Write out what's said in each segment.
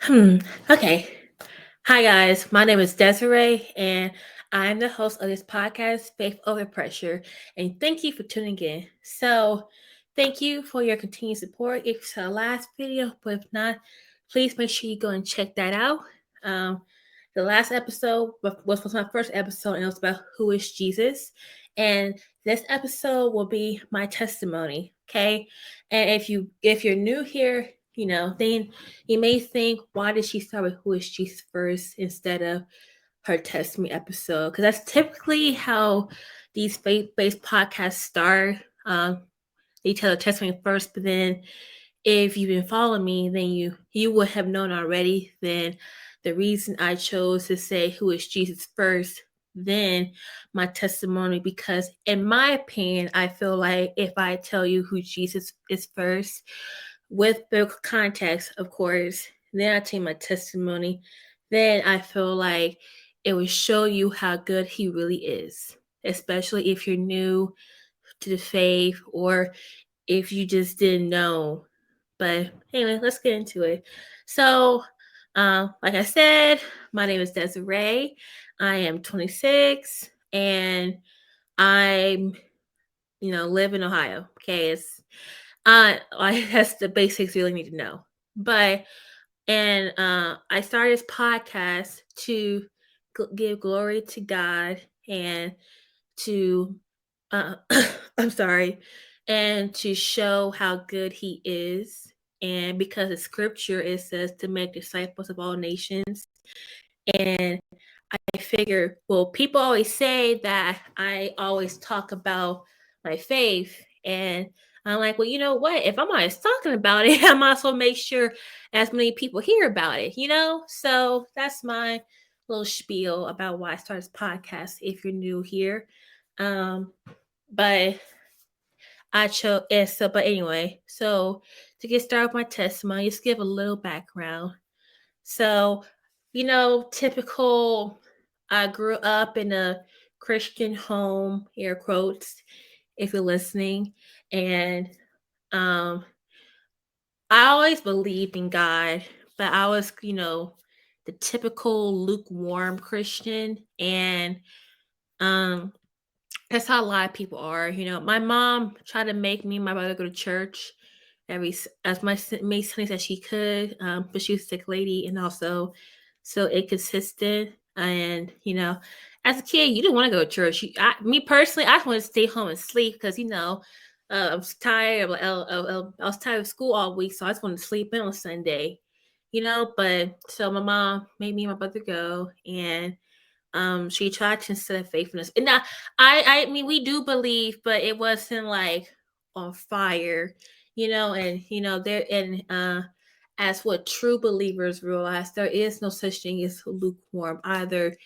Hmm. Okay. Hi, guys. My name is Desiree, and I'm the host of this podcast, Faith Over Pressure. And thank you for tuning in. So, thank you for your continued support. If it's the last video, but if not, please make sure you go and check that out. Um, the last episode was my first episode, and it was about who is Jesus. And this episode will be my testimony. Okay. And if you're new here, then you may think, why did she start with who is Jesus first instead of her testimony episode? Because that's typically how these faith-based podcasts start. They tell the testimony first, but then if you've been following me, then you would have known already. Then the reason I chose to say who is Jesus first, then my testimony, because in my opinion, I feel like if I tell you who Jesus is first, with biblical context, of course, then I tell you my testimony, then I feel like it will show you how good he really is, especially if you're new to the faith or if you just didn't know. But anyway, let's get into it. So, like I said, my name is Desiree. I am 26 and I'm, live in Ohio. Okay, it's that's the basics you really need to know. But I started this podcast to give glory to God and to uh, I'm sorry, and to show how good He is. And because of Scripture, it says to make disciples of all nations. And I figure, well, people always say that I always talk about my faith. And I'm like, well, you know what? If I'm always talking about it, I might as well make sure as many people hear about it? So that's my little spiel about why I started this podcast if you're new here. Um, but I chose it. So, but anyway, so to get started with my testimony, just give a little background. So, typical, I grew up in a Christian home, air quotes, if you're listening. And I always believed in God, but I was, the typical lukewarm Christian. And um, that's how a lot of people are. My mom tried to make me and my brother go to church as many Sundays as she could, but she was a sick lady and also so inconsistent. And as a kid, you didn't want to go to church. Me personally, I just wanted to stay home and sleep because I was tired. I was tired of school all week, so I just wanted to sleep in on Sunday. But so my mom made me and my brother go, and she tried to instill faithfulness. And now, I mean, we do believe, but it wasn't like on fire, and there and as what true believers realize, there is no such thing as lukewarm. Either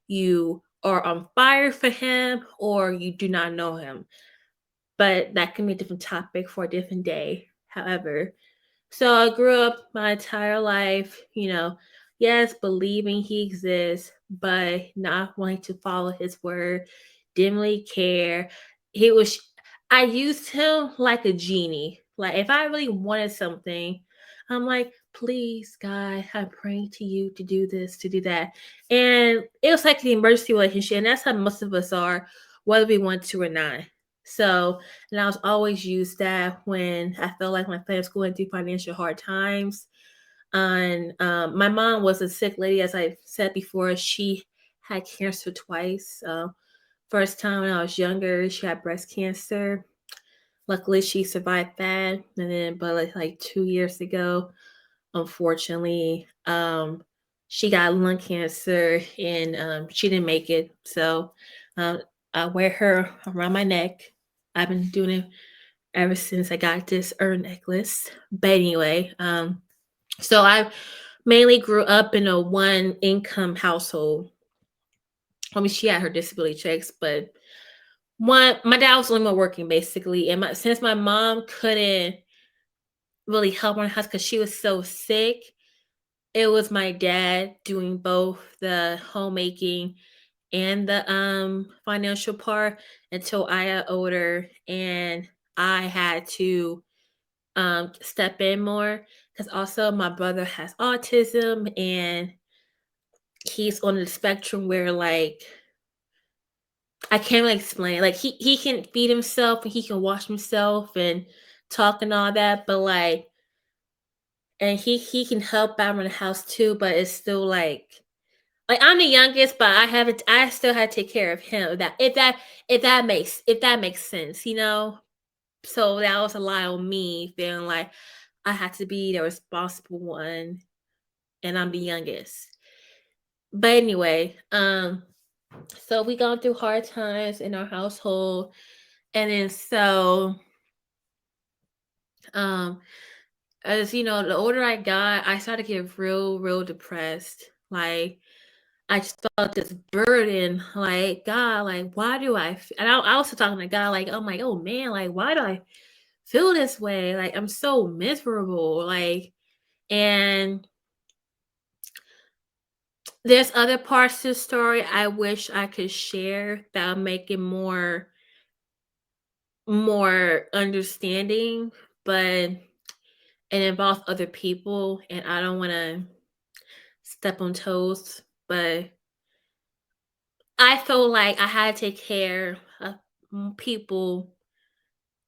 you are on fire for him or you do not know him. But that can be a different topic for a different day. However, so I grew up my entire life, yes, believing he exists, but not wanting to follow his word, didn't really care. He was, I used him like a genie. Like if I really wanted something, I'm like, please, God, I'm praying to you to do this, to do that. And it was like the emergency relationship. And that's how most of us are, whether we want to or not. So, and I was always used that when I felt like my family was going through financial hard times. And my mom was a sick lady, as I said before. She had cancer twice. First time when I was younger, she had breast cancer. Luckily, she survived that. And then, but like 2 years ago, unfortunately, she got lung cancer and she didn't make it. So um, I wear her around my neck. I've been doing it ever since I got this necklace. But anyway, so I mainly grew up in a one income household. I mean, she had her disability checks, but my dad was only working basically, and since my mom couldn't really help her house because she was so sick, it was my dad doing both the homemaking and the financial part until I got older and I had to step in more, because also my brother has autism and he's on the spectrum where like I can't really explain. Like he can feed himself and he can wash himself and talk and all that, but like and he can help out around the house too, but it's still like I'm the youngest, but I still had to take care of him. If that makes sense, you know? So that was a lot on me feeling like I had to be the responsible one and I'm the youngest. But anyway, so we gone through hard times in our household. And then um as you know, the older I got, I started to get real depressed. Like I just felt this burden, like God, like why do and I was talking to God, like I'm like, oh man, like why do I feel this way? Like I'm so miserable, like and there's other parts to the story I wish I could share that'll make it more understanding, but it involves other people and I don't want to step on toes, but I feel like I had to take care of people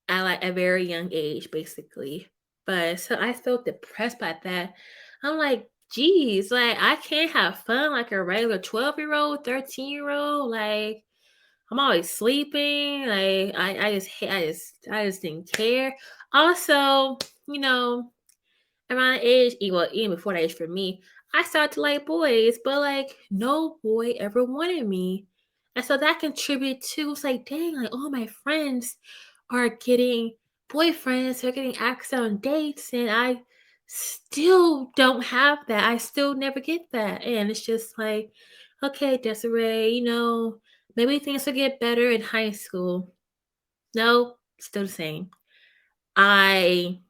at like a very young age, basically. But so I felt depressed by that. I'm like, geez, like I can't have fun like a regular 12-year-old, 13-year-old. Like I'm always sleeping. Like I just didn't care. Also, you know, around the age, well, even before that age for me, I started to like boys, but like no boy ever wanted me. And so that contributed to it's like, dang, like all my friends are getting boyfriends, they're getting asked on dates, and I still don't have that. I still never get that. And it's just like, okay, Desiree, you know, maybe things will get better in high school. No, still the same. I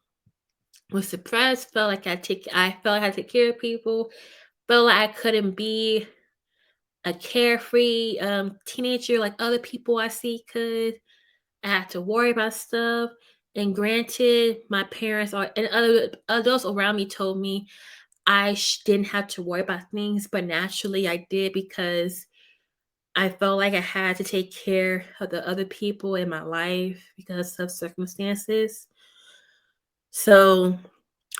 was depressed, I felt like I had to take care of people, felt like I couldn't be a carefree teenager like other people I see could. I had to worry about stuff. And granted, my parents and other adults around me told me didn't have to worry about things, but naturally I did because I felt like I had to take care of the other people in my life because of circumstances. So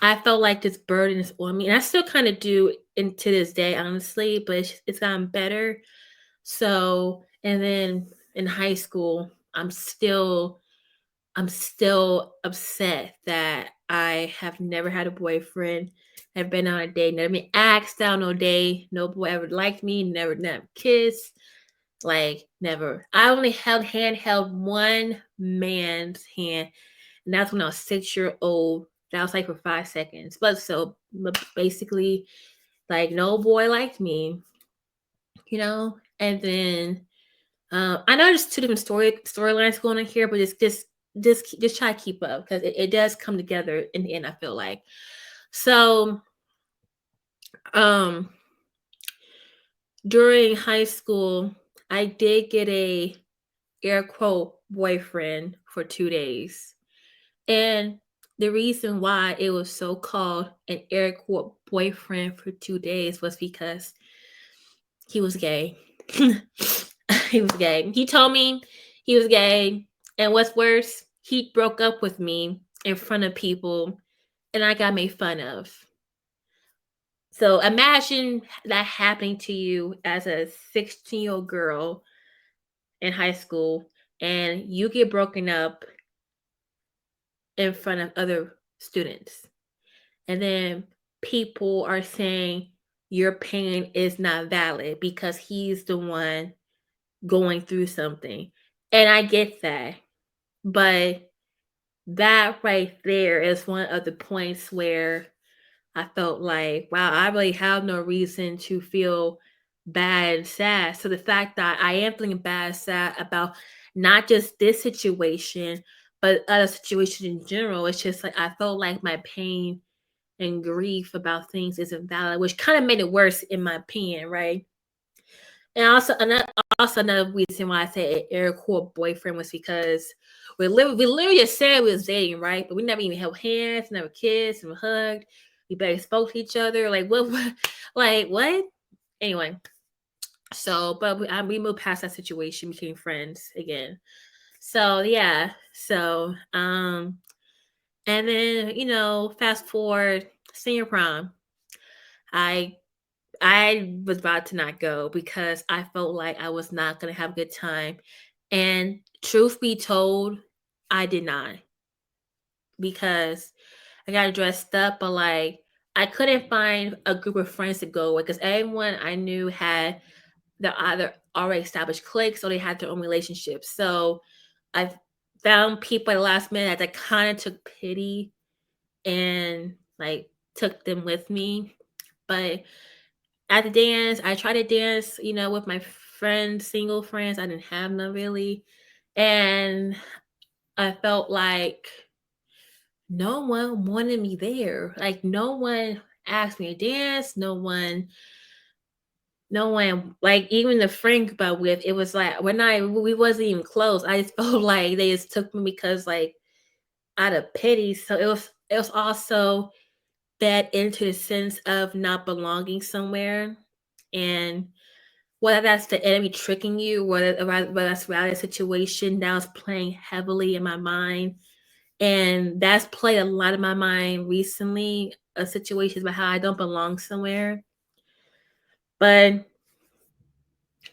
I felt like this burden is on me, and I still kind of do to this day, honestly, but it's gotten better. So, and then in high school, I'm still upset that I have never had a boyfriend, have been on a date, never been asked out on a date, no boy ever liked me, never kissed, like never. I only held one man's hand, and that's when I was 6 year old. That was like for 5 seconds. But basically, like no boy liked me, you know? And then I know there's two different storylines going on here, but just try to keep up because it does come together in the end, I feel like. So um during high school, I did get a air quote boyfriend for 2 days. And the reason why it was so called an air quote boyfriend for 2 days was because he was gay. He was gay. He told me he was gay. And what's worse, he broke up with me in front of people and I got made fun of. So imagine that happening to you as a 16-year-old girl in high school and you get broken up in front of other students. And then people are saying your pain is not valid because he's the one going through something. And I get that. But that right there is one of the points where I felt like, wow, I really have no reason to feel bad and sad. So the fact that I am feeling bad and sad about not just this situation, but other situations in general, it's just like I felt like my pain and grief about things isn't valid, which kind of made it worse in my opinion, right? And also also another reason why I say an air quote boyfriend was because we literally just said we was dating, right? But we never even held hands, never kissed, never hugged. We barely spoke to each other. Like what like what? Anyway, so but we moved past that situation, became friends again. So yeah, so and then fast forward senior prom. I I was about to not go because I felt like I was not gonna have a good time. And truth be told, I did not because I got dressed up, but like I couldn't find a group of friends to go with because everyone I knew had the either already established cliques or they had their own relationships. So I found people at the last minute that kind of took pity and like took them with me. But at the dance, I tried to dance, with my friends, single friends. I didn't have none really. And I felt like no one wanted me there. Like no one asked me to dance. No one, like even the friend group I with, it was like we wasn't even close. I just felt like they just took me because like out of pity. So it was also that into the sense of not belonging somewhere. And whether that's the enemy tricking you, whether that's reality situation that was playing heavily in my mind. And that's played a lot in my mind recently, situations about how I don't belong somewhere. But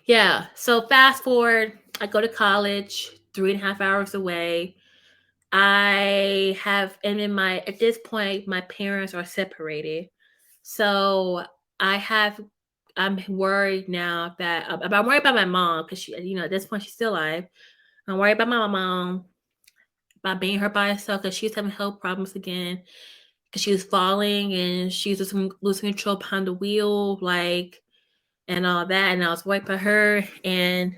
yeah, so fast forward, I go to college, 3.5 hours away. And in at this point, my parents are separated. So I have, I'm worried now that, I'm worried about my mom because at this point she's still alive. I'm worried about my mom, about being her by herself because she's having health problems again because she was falling and she's losing control behind the wheel, like, and all that. And I was worried about her. And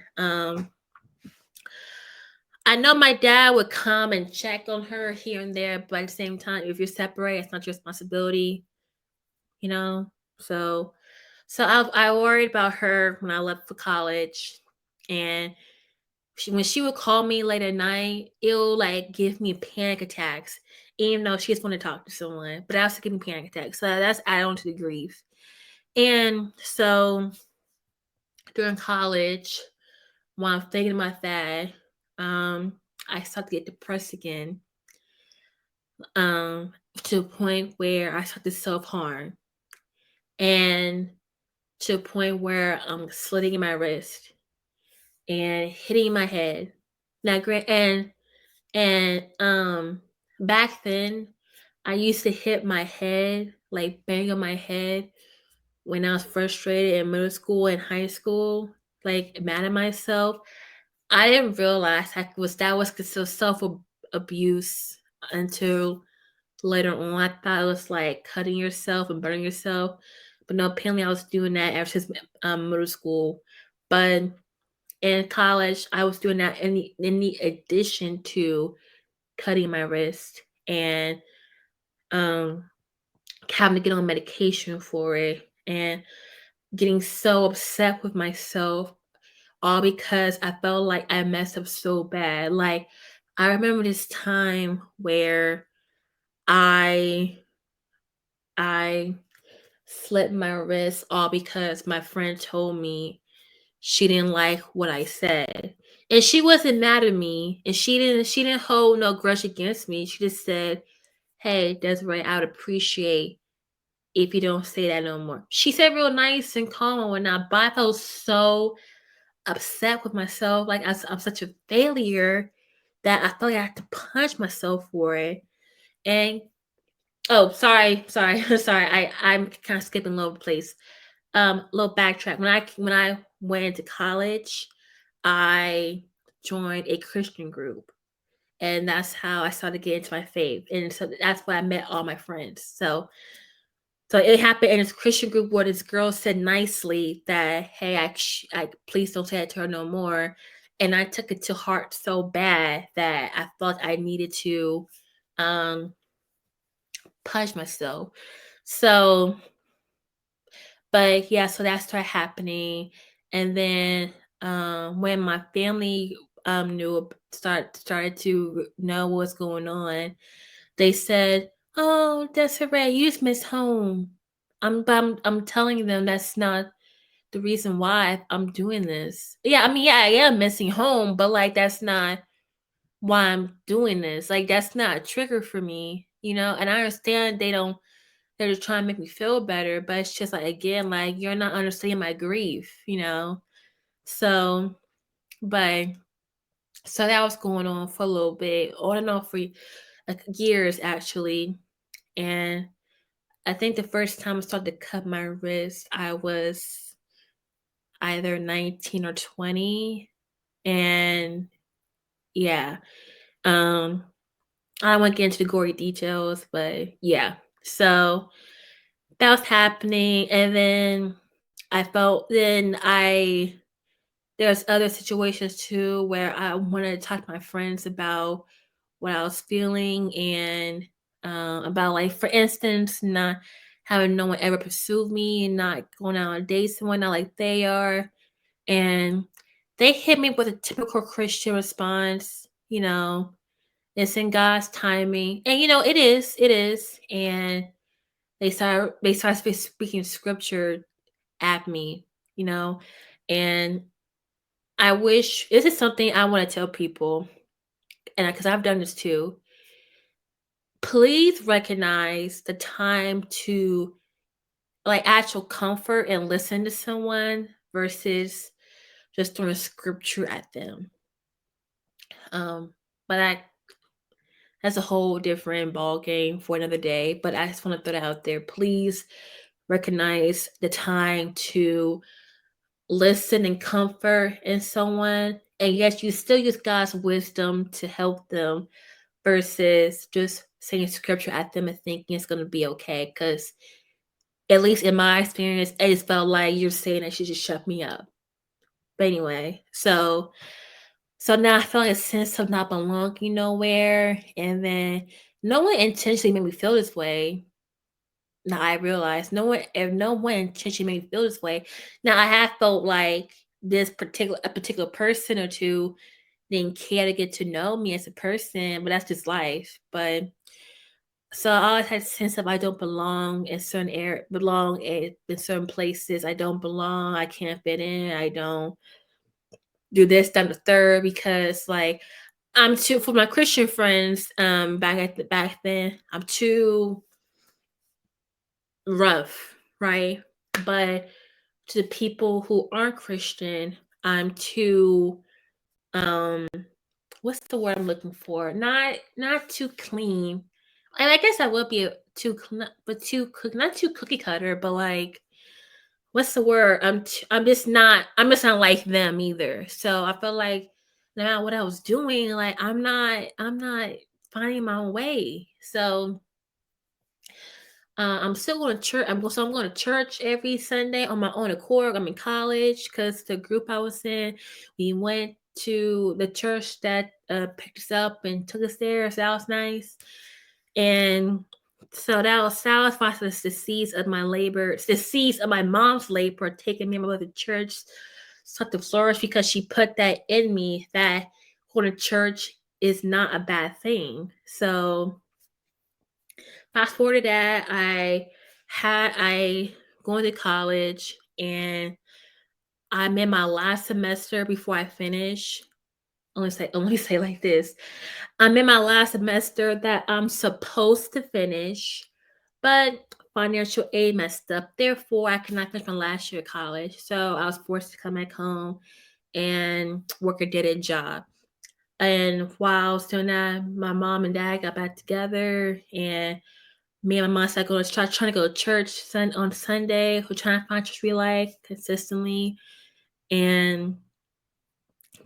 I know my dad would come and check on her here and there, but at the same time, if you're separate, it's not your responsibility, you know. So, I worried about her when I left for college, and when she would call me late at night, it'll like give me panic attacks, even though she just want to talk to someone. But I also give me panic attacks, so that's add on to the grief. And so during college, while I'm thinking about that, I start to get depressed again, to a point where I start to self harm, and to a point where I'm slitting my wrist and hitting my head. Now, and back then, I used to hit my head, like bang on my head, when I was frustrated in middle school and high school, like mad at myself. I didn't realize that was considered self abuse until later on. I thought it was like cutting yourself and burning yourself, but no, apparently I was doing that ever since middle school. But in college, I was doing that in the addition to cutting my wrist and um having to get on medication for it and getting so upset with myself, all because I felt like I messed up so bad. Like I remember this time where I I slit my wrist all because my friend told me she didn't like what I said. And she wasn't mad at me and she didn't hold no grudge against me. She just said, "Hey, Desiree, I would appreciate if you don't say that no more." She said real nice and calm and whatnot, but I felt so upset with myself. Like I'm such a failure that I felt like I had to punch myself for it. And oh, sorry, sorry. I'm kind of skipping all over the place. Little backtrack. When I went into college, I joined a Christian group, and that's how I started getting into my faith, and so that's where I met all my friends. So it happened in this Christian group where this girl said nicely that, "Hey, I please don't say that to her no more." And I took it to heart so bad that I felt I needed to um, punish myself. So, but yeah, so that started happening, and then when my family started to know what's going on, they said, "Oh, Desiree, you just miss home." I'm telling them that's not the reason why I'm doing this. Yeah, I mean, yeah, I am missing home, but like that's not why I'm doing this. Like that's not a trigger for me, you know? And I understand they're just trying to make me feel better, but it's just like again, like you're not understanding my grief, you know? So, but so that was going on for a little bit, on and off for like years actually. And I think the first time I started to cut my wrist, I was either 19 or 20. And yeah, um, I don't want to get into the gory details, but yeah. So that was happening. And then there's other situations too where I wanted to talk to my friends about what I was feeling and about, like, for instance, not having no one ever pursue me and not going out on dates and whatnot like they are. And they hit me with a typical Christian response, it's in God's timing. And it is. And they start speaking scripture at me, you know, and I wish this is something I want to tell people, and because I've done this too. Please recognize the time to like actual comfort and listen to someone versus just throwing scripture at them. But that's a whole different ball game for another day. But I just want to throw that out there. Please recognize the time to listen and comfort in someone. And yes, you still use God's wisdom to help them versus just saying scripture at them and thinking it's going to be okay. Because at least in my experience, it just felt like you're saying that she just shut me up. But anyway, so now I feel like a sense of not belonging nowhere, and then no one intentionally made me feel this way. Now I realize no one intentionally made me feel this way. Now I have felt like a particular person or two didn't care to get to know me as a person, but that's just life. But so I always had a sense of I don't belong in in certain places. I don't belong. I can't fit in. I don't do this, that, and the third because like I'm too for my Christian friends. Back then, I'm too rough, right? But to the people who aren't Christian, I'm too um what's the word I'm looking for? Not too clean. And I guess I would be not too cookie cutter, but like what's the word? I'm just not like them either. So I feel like no matter what I was doing, like I'm not finding my way. So I'm still going to church. I'm going to church every Sunday on my own accord. I'm in college because the group I was in, we went to the church that picked us up and took us there. So that was nice. And so that was the seeds of my labor, the seeds of my mom's labor, taking me to the church, start to flourish because she put that in me that going to church is not a bad thing. So fast forward to that, I going to college and I'm in my last semester before I finish. Let me say like this. I'm in my last semester that I'm supposed to finish, but financial aid messed up. Therefore, I cannot finish my last year of college. So I was forced to come back home and work a dead end job. And while I was doing that, my mom and dad got back together and me and my mom started trying to go to church on Sunday. We're trying to find church we like consistently. And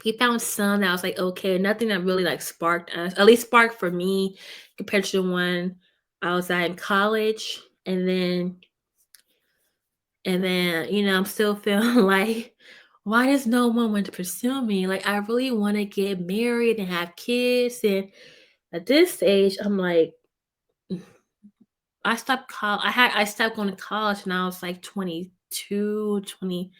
we found some that was like okay, nothing that really like sparked us, at least sparked for me compared to the one I was at in college. And then, I'm still feeling like, why does no one want to pursue me? Like I really want to get married and have kids. And at this stage, I'm like, I stopped going to college when I was like 22, 20,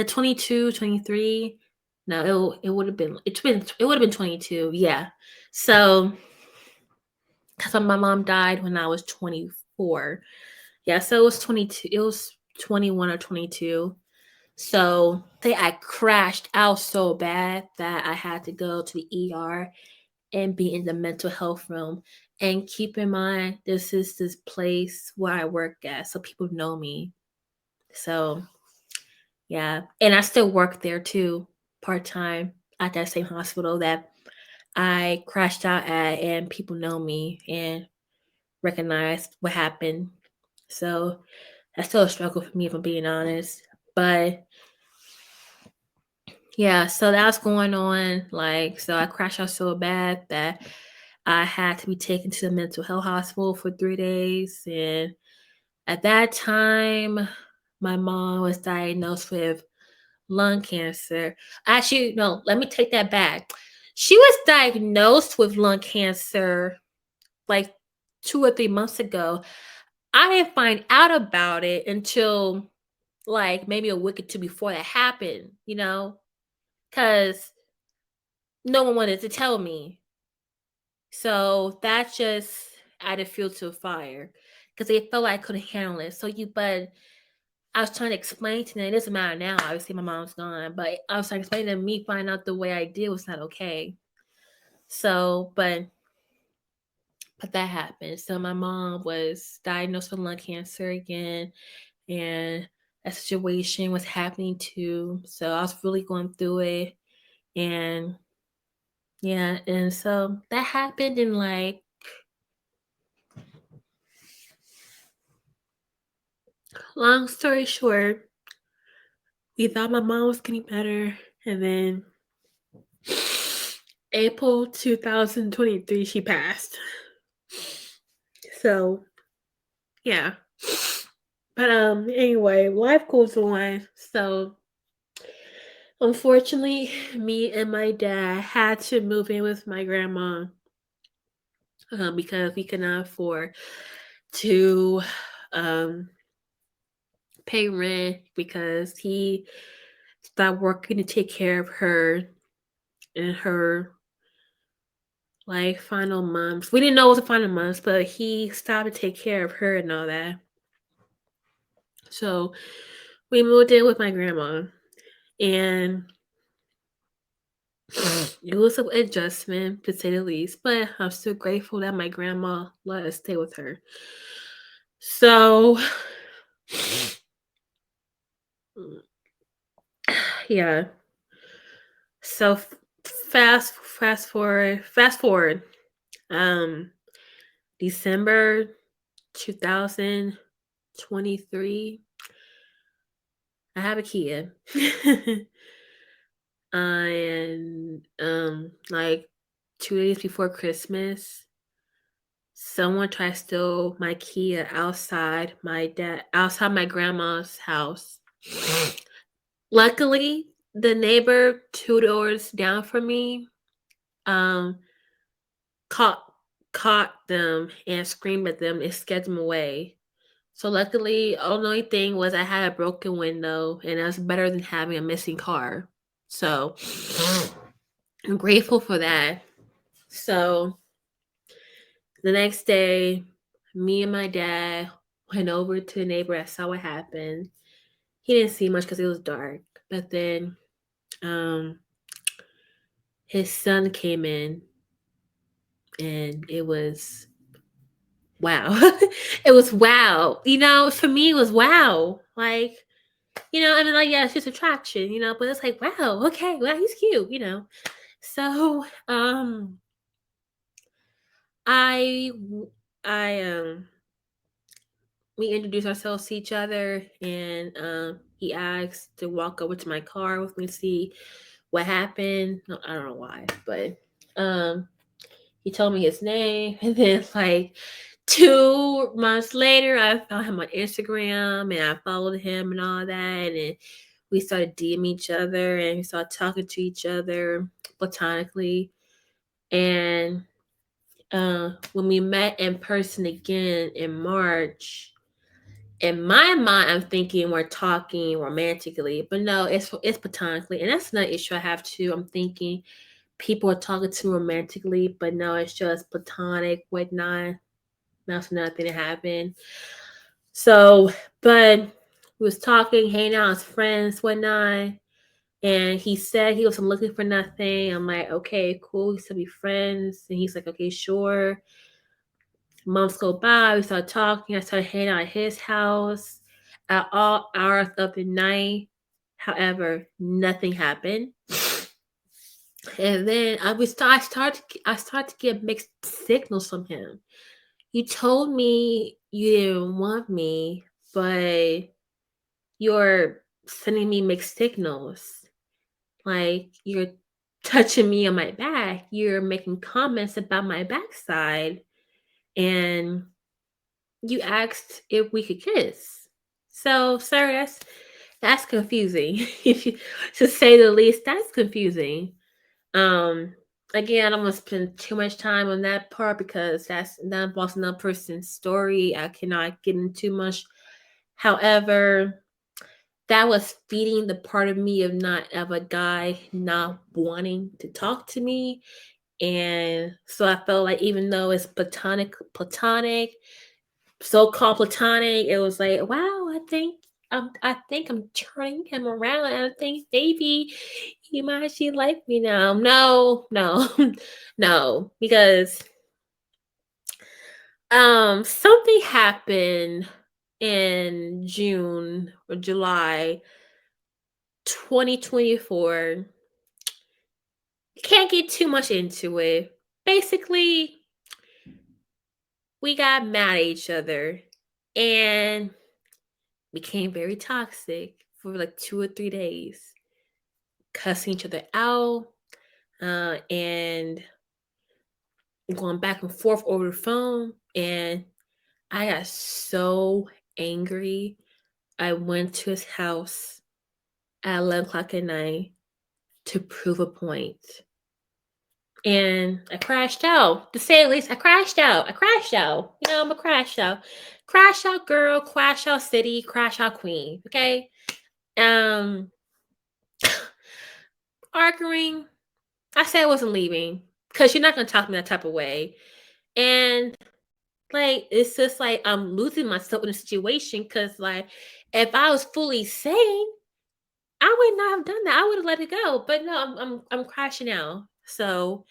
22, 23. No, it would have been it would have been 22. Yeah. So because my mom died when I was 24. Yeah, so it was 22. It was 21 or 22. So I crashed out so bad that I had to go to the ER and be in the mental health room. And keep in mind, this is this place where I work at, so people know me. So yeah, and I still work there too, part time at that same hospital that I crashed out at, and people know me and recognize what happened. So that's still a struggle for me, if I'm being honest. But yeah, so that's going on. Like, so I crashed out so bad that I had to be taken to the mental health hospital for 3 days. And at that time, my mom was diagnosed with lung cancer. Actually, no, let me take that back. She was diagnosed with lung cancer like 2 or 3 months ago. I didn't find out about it until like maybe a week or two before that happened, because no one wanted to tell me. So that just added fuel to the fire because they felt like I couldn't handle it. But I was trying to explain to them, it doesn't matter now. Obviously, my mom's gone, but I was trying to explain to them, me finding out the way I did was not okay. So, but that happened. So my mom was diagnosed with lung cancer again, and that situation was happening too. So I was really going through it, and yeah, and so that happened in like, long story short, we thought my mom was getting better, and then April 2023 she passed. So yeah. But anyway, life goes on. So unfortunately, me and my dad had to move in with my grandma, because we could not afford to um pay rent because he stopped working to take care of her in her like final months. We didn't know it was the final months, but he stopped to take care of her and all that. So we moved in with my grandma, and it was an adjustment to say the least, but I'm still grateful that my grandma let us stay with her. So yeah. So fast forward. Um December 2023, I have a kid. And like 2 days before Christmas, someone tried to steal my Kia outside my grandma's house. Luckily, the neighbor 2 doors down from me um caught caught them and screamed at them and scared them away. So luckily, the only thing was I had a broken window, and that's better than having a missing car. So I'm grateful for that. So the next day, me and my dad went over to the neighbor and saw what happened. He didn't see much because it was dark. But then um, his son came in, and it was wow. It was wow. For me, it was wow. Like, I mean, like, yeah, it's just attraction, but it's like, wow, okay, wow, he's cute. So, I, I, we introduced ourselves to each other, and he asked to walk over to my car with me to see what happened. No, I don't know why, but um, he told me his name, and then like 2 months later, I found him on Instagram, and I followed him and all that, and we started DMing each other, and we started talking to each other platonically, and when we met in person again in March, In my mind, I'm thinking we're talking romantically, but no, it's platonically, and that's another issue I have too. I'm thinking people are talking to me romantically, but no, it's just platonic, whatnot. That's another thing that happened. So, but we was talking, hanging out as friends, whatnot. And he said he wasn't looking for nothing. I'm like, okay, cool. He said be friends. And he's like, okay, sure. Months go by. We start talking. I started hanging out at his house at all hours of the night. However, nothing happened. And then I started to get mixed signals from him. You told me you didn't want me, but you're sending me mixed signals. Like you're touching me on my back. You're making comments about my backside. And you asked if we could kiss. So, sir, that's confusing. If you to say the least, that's confusing. Um, Again, I don't want to spend too much time on that part because that involves another person's story. I cannot get into much. However, that was feeding the part of me of a guy not wanting to talk to me. And so I felt like even though it's platonic, so-called platonic, it was like, wow, I think I'm turning him around. And I think maybe he might actually like me now. No, no, no, because something happened in June or July 2024. Can't get too much into it. Basically, we got mad at each other and became very toxic for like 2 or 3 days, cussing each other out, and going back and forth over the phone. And I got so angry. I went to his house at 11 o'clock at night to prove a point. And I crashed out. To say at least, I crashed out. I crashed out. You know, I'm a crash out. Crash out girl, crash out city, crash out queen. Okay. Um Arguing. I said I wasn't leaving. Cause you're not gonna talk to me that type of way. And like it's just like I'm losing myself in a situation because like if I was fully sane, I would not have done that. I would have let it go. But no, I'm crashing out. So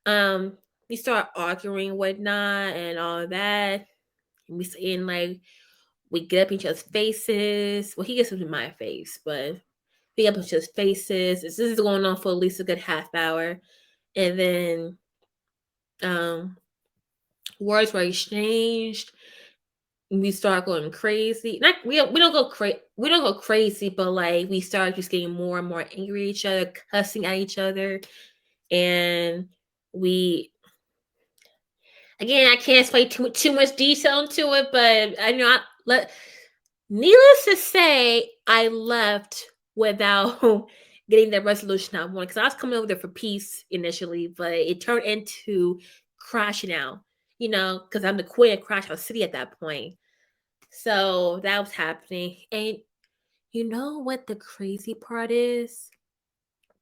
um we start arguing whatnot and all of that. And we in like we get up in each other's faces. Well, he gets up in my face, but we get up in each other's faces. This is going on for at least a good half hour. And then um words were exchanged. We start going crazy. Not we don't go crazy, but like we start just getting more and more angry at each other, cussing at each other, and we again I can't explain too much detail into it, but I know needless to say, I left without getting the resolution I wanted because I was coming over there for peace initially, but it turned into crashing out. You know, because I'm the queen of Crash Out City at that point. So that was happening. And you know what the crazy part is?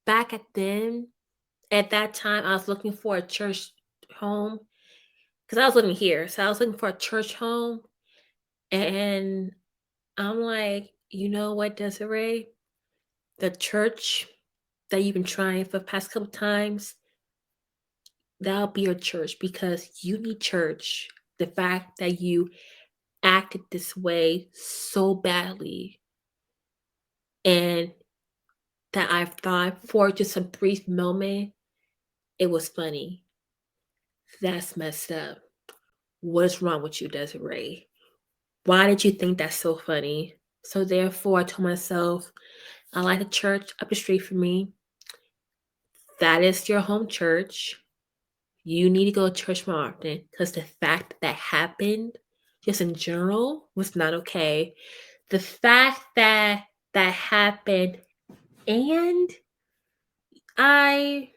Back at that time, I was looking for a church home because I was living here. So I was looking for a church home. And I'm like, you know what, Desiree? The church that you've been trying for the past couple times, that'll be your church because you need church. The fact that you acted this way so badly and that I thought for just a brief moment it was funny. That's messed up. What's wrong with you, Desiree? Why did you think that's so funny? So therefore, I told myself, I like a church up the street from me. That is your home church. You need to go to church more often because the fact that happened, just in general, was not okay. The fact that that happened and I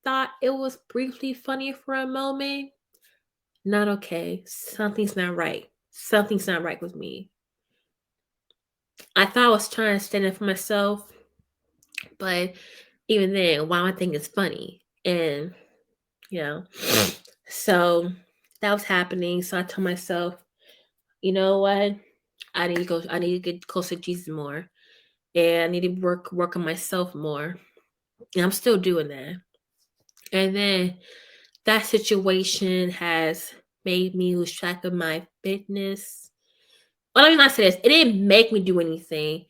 thought it was briefly funny for a moment, not okay. Something's not right. something's not right with me. I thought I was trying to stand up for myself, but even then, why I think it's funny. And, you know, so that was happening. So I told myself, you know what? I need to get closer to Jesus more. And I need to work on myself more. And I'm still doing that. And then that situation has made me lose track of my fitness. Well, let me not say this. It didn't make me do anything.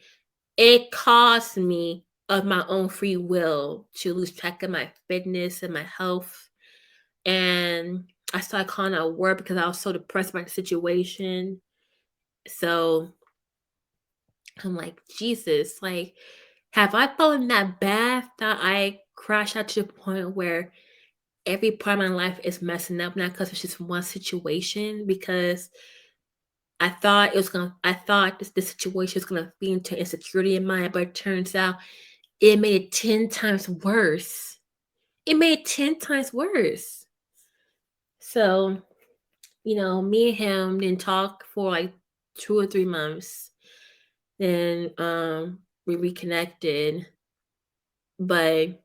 It caused me of my own free will to lose track of my fitness and my health. And I started calling out work because I was so depressed by the situation. So I'm like, Jesus, like, have I fallen that bad that I crash out to the point where every part of my life is messing up, not because it's just one situation? Because I thought this situation was gonna feed into insecurity in mine, but it turns out it made it 10 times worse. It made it 10 times worse. So, me and him didn't talk for like 2 or 3 months. Then we reconnected, but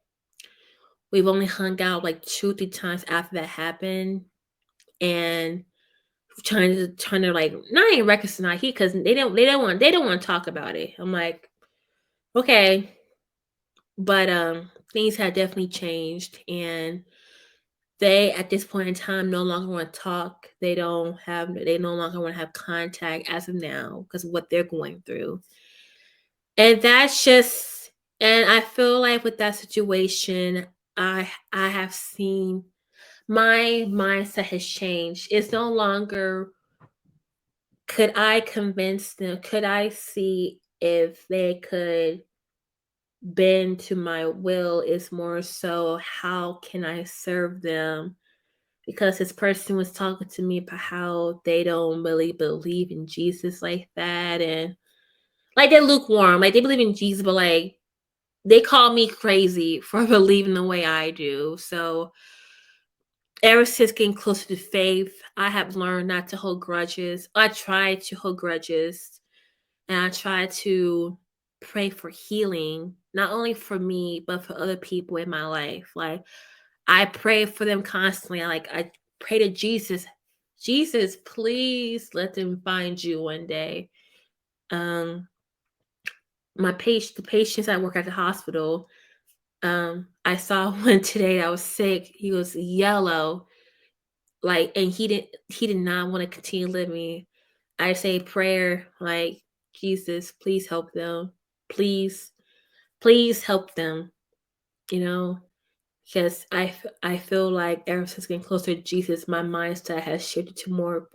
we've only hung out like 2 or 3 times after that happened. And trying to like not even reconcile he because they don't want to talk about it. I'm like, okay. But things have definitely changed, and they at this point in time no longer want to talk. They no longer want to have contact as of now because of what they're going through. And that's just and I feel like with that situation, I have seen my mindset has changed. It's no longer could I convince them, could I see if they could bend to my will. Is more so how can I serve them, because this person was talking to me about how they don't really believe in Jesus like that, and like they're lukewarm, like they believe in Jesus, but like they call me crazy for believing the way I do. So ever since getting closer to faith, I have learned not to hold grudges. I try to hold grudges, and I try to pray for healing, not only for me, but for other people in my life. Like I pray for them constantly. I pray to Jesus, Jesus, please let them find you one day. Um, the patients I work at the hospital, I saw one today that was sick. He was yellow, like, and he did not want to continue living. I say prayer, like, Jesus, please help them. Please, please help them, you know, because I feel like ever since getting closer to Jesus, my mindset has shifted to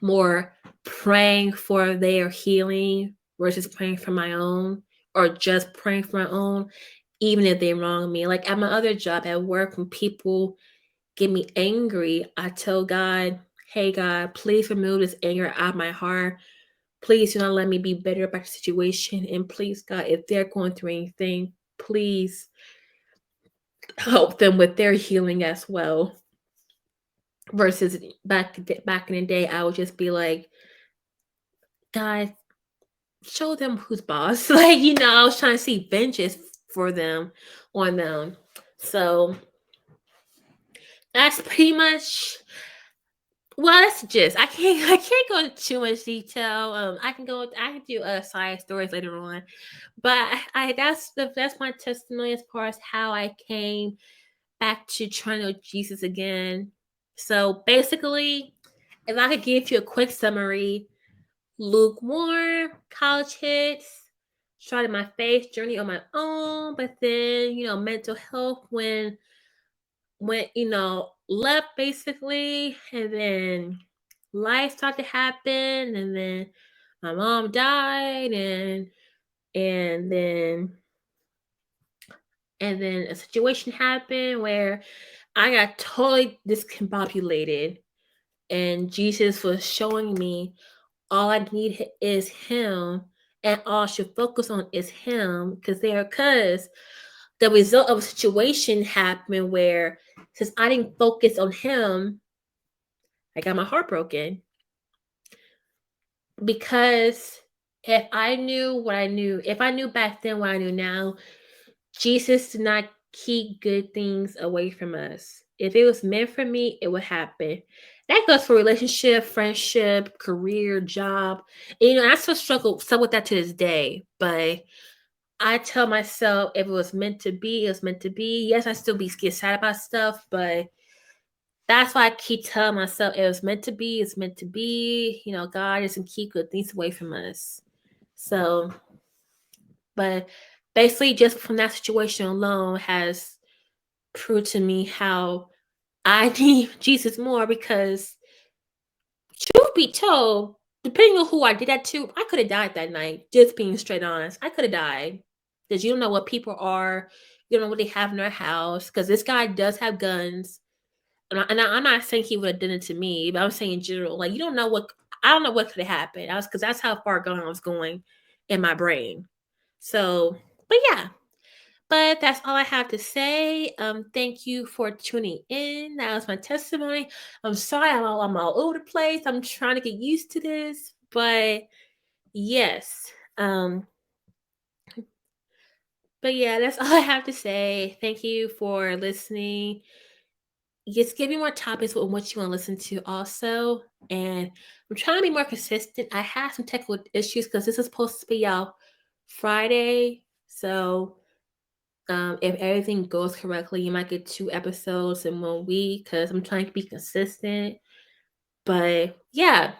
more praying for their healing versus praying for my own, or just praying for my own, even if they wrong me. Like at my other job at work, when people get me angry, I tell God, hey God, please remove this anger out of my heart. Please do not let me be bitter about the situation. And please, God, if they're going through anything, please help them with their healing as well. Versus back in the day, I would just be like, God, show them who's boss. Like, I was trying to see vengeance for them on them. So that's pretty much well, that's just I can't go into too much detail. I can do side stories later on. But that's my testimony as far as how I came back to trying to know Jesus again. So basically, if I could give you a quick summary, lukewarm, college hits, started my faith journey on my own, but then, mental health went, left basically, and then life started to happen, and then my mom died, and then and then a situation happened where I got totally discombobulated, and Jesus was showing me all I need is him, and all I should focus on is him, because the result of a situation happened where, since I didn't focus on him, I got my heart broken. because if I knew what I knew, if I knew back then what I knew now, Jesus did not keep good things away from us. If it was meant for me, it would happen. That goes for relationship, friendship, career, job. And, I still struggle with that to this day. But I tell myself if it was meant to be, it was meant to be. Yes, I still get sad about stuff, but that's why I keep telling myself it was meant to be, it's meant to be. God doesn't keep good things away from us. So, but basically, just from that situation alone has proved to me how I need Jesus more because, truth be told, depending on who I did that to, I could have died that night. Just being straight honest, I could have died because you don't know what people are, you don't know what they have in their house. Because this guy does have guns, I'm not saying he would have done it to me, but I'm saying in general, like you don't know what I don't know what could have happened. Because that's how far gone I was going in my brain. So, but yeah, but that's all I have to say. Thank you for tuning in. That was my testimony. I'm sorry I'm all over the place. I'm trying to get used to this, but yes. But yeah, that's all I have to say. Thank you for listening. Just give me more topics with what you want to listen to also. And I'm trying to be more consistent. I have some technical issues because this is supposed to be out Friday. So if everything goes correctly, you might get 2 episodes in 1 week because I'm trying to be consistent. But yeah,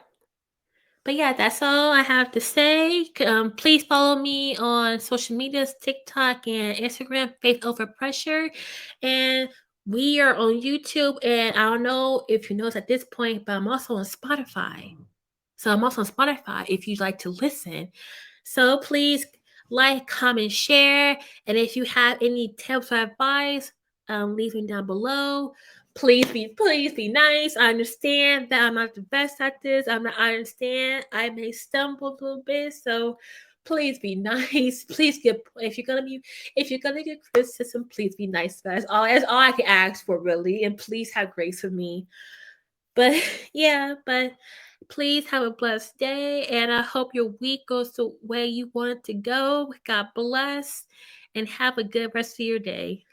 that's all I have to say. Please follow me on social medias, TikTok and Instagram, Faith Over Pressure. And we are on YouTube. And I don't know if you noticed at this point, but I'm also on Spotify. So I'm also on Spotify if you'd like to listen. So please like, comment, share. And if you have any tips or advice, leave them down below. Please be nice. I understand that I'm not the best at this. I understand I may stumble a little bit. So please be nice. If you're gonna get criticism, please be nice. That's all I can ask for really. And please have grace with me. But yeah, but please have a blessed day, and I hope your week goes the way you want it to go. God bless, and have a good rest of your day.